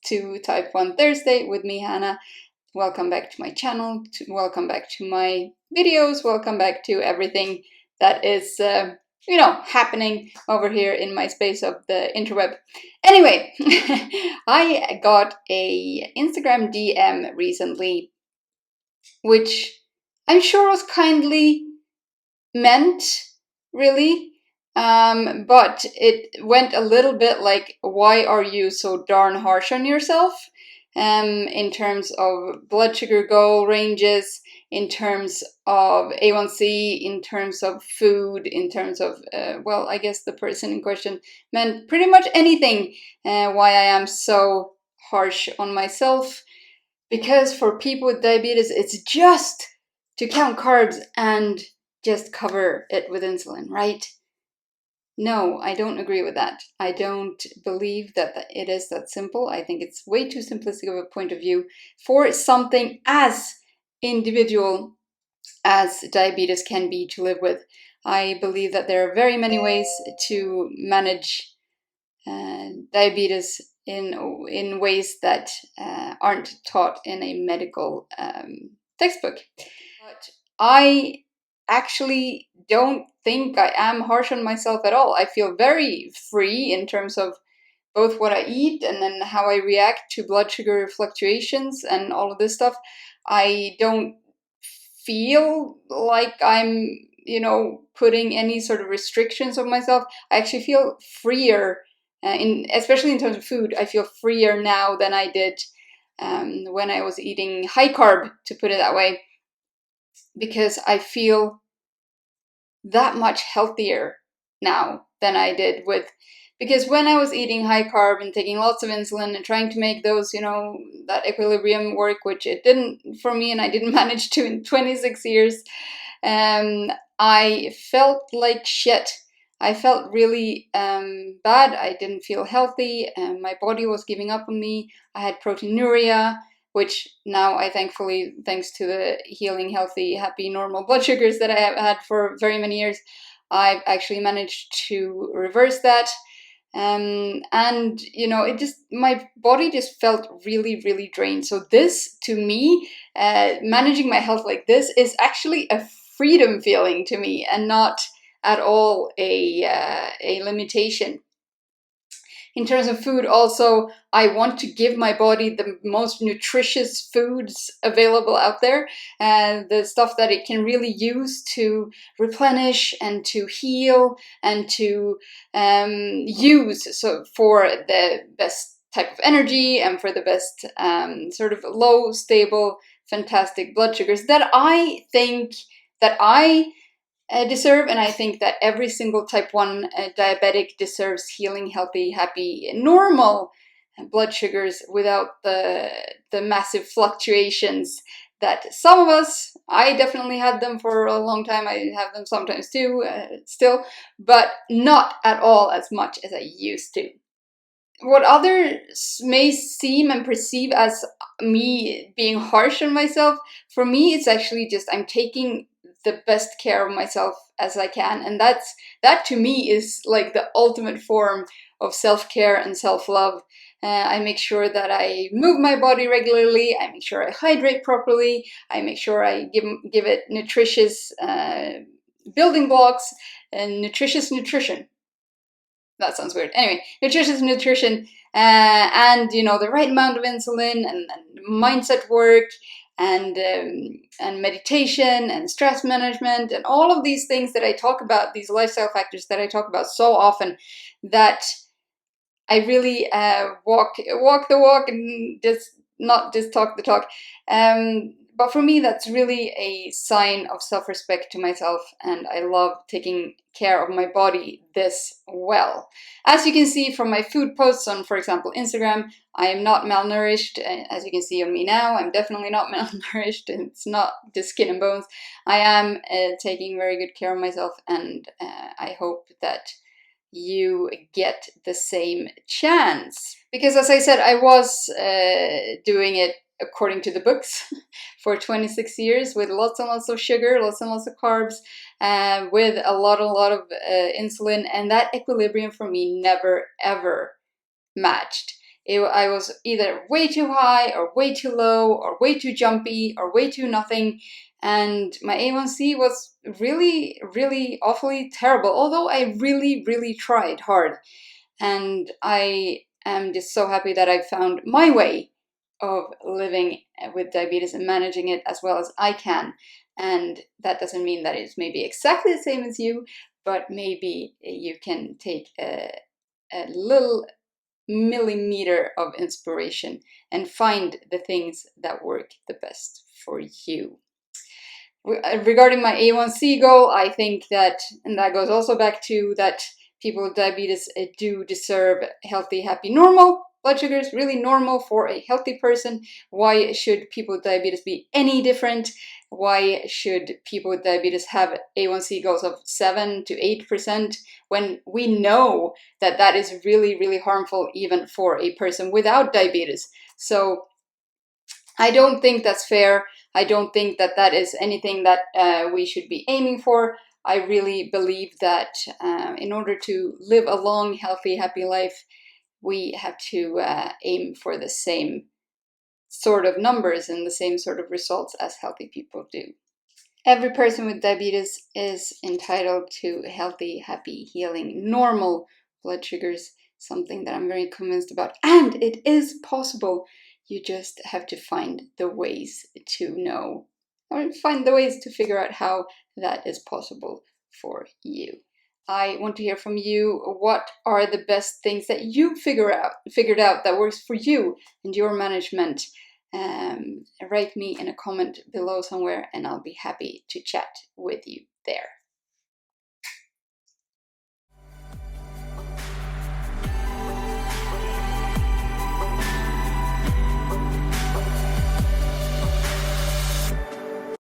to Type 1 Thursday with me, Hanna. Welcome back to my channel, welcome back to my videos, welcome back to everything that is, happening over here in my space of the interweb. Anyway, I got a Instagram DM recently, which I'm sure was kindly meant, really. But it went a little bit like, why are you so darn harsh on yourself? In terms of blood sugar goal ranges, in terms of A1C, in terms of food, in terms of, I guess the person in question meant pretty much anything, why I am so harsh on myself. Because for people with diabetes, it's just to count carbs and just cover it with insulin, right? No, I don't agree with that. I don't believe that it is that simple. I think it's way too simplistic of a point of view for something as individual as diabetes can be to live with. I believe that there are very many ways to manage diabetes in ways that aren't taught in a medical textbook. But I actually don't think I am harsh on myself at all. I feel very free in terms of both what I eat and then how I react to blood sugar fluctuations and all of this stuff. I don't feel like I'm, putting any sort of restrictions on myself. I actually feel freer, especially in terms of food. I feel freer now than I did when I was eating high carb, to put it that way, because I feel that much healthier now than I did because when I was eating high carb and taking lots of insulin and trying to make those, that equilibrium work, which it didn't for me, and I didn't manage to in 26 years, I felt like shit. I felt really bad. I didn't feel healthy. My body was giving up on me. I had proteinuria, which now I thankfully, thanks to the healing, healthy, happy, normal blood sugars that I have had for very many years, I've actually managed to reverse that. And my body just felt really, really drained. So this, to me, managing my health like this is actually a freedom feeling to me, and not at all a limitation. In terms of food, also, I want to give my body the most nutritious foods available out there, and the stuff that it can really use to replenish and to heal and to use for the best type of energy and for the best sort of low, stable, fantastic blood sugars that I think that I deserve, and I think that every single type 1 diabetic deserves healing, healthy, happy, normal blood sugars without the massive fluctuations that some of us, I definitely had them for a long time, I have them sometimes too, still, but not at all as much as I used to. What others may seem and perceive as me being harsh on myself, for me it's actually just I'm taking the best care of myself as I can, and that to me is like the ultimate form of self-care and self-love. I make sure that I move my body regularly, I make sure I hydrate properly, I make sure I give it nutritious building blocks and nutritious nutrition. That sounds weird. Anyway, nutritious nutrition, and the right amount of insulin, and mindset work, and meditation, and stress management, and all of these things that I talk about, these lifestyle factors that I talk about so often, that I really walk the walk and just not just talk the talk. But for me, that's really a sign of self-respect to myself, and I love taking care of my body this well. As you can see from my food posts on, for example, Instagram, I am not malnourished. As you can see on me now, I'm definitely not malnourished. It's not just skin and bones. I am taking very good care of myself, and I hope that you get the same chance. Because as I said, I was doing it according to the books for 26 years with lots and lots of sugar, lots and lots of carbs, with a lot of insulin, and that equilibrium for me never ever matched. I was either way too high or way too low or way too jumpy or way too nothing. And my A1C was really, really awfully terrible, although I really, really tried hard. And I am just so happy that I found my way of living with diabetes and managing it as well as I can. And that doesn't mean that it's maybe exactly the same as you, but maybe you can take a little millimeter of inspiration and find the things that work the best for you. Regarding my A1C goal, I think that, and that goes also back to that people with diabetes do deserve healthy, happy, normal blood sugars, really normal for a healthy person. Why should people with diabetes be any different? Why should people with diabetes have A1C goals of 7 to 8% when we know that that is really, really harmful even for a person without diabetes? So I don't think that's fair. I don't think that that is anything that we should be aiming for. I really believe that in order to live a long, healthy, happy life, we have to aim for the same sort of numbers and the same sort of results as healthy people do. Every person with diabetes is entitled to healthy, happy, healing, normal blood sugars, something that I'm very convinced about. And it is possible. You just have to find the ways to know, or find the ways to figure out how that is possible for you. I want to hear from you. What are the best things that you figured out that works for you and your management? Write me in a comment below somewhere and I'll be happy to chat with you there.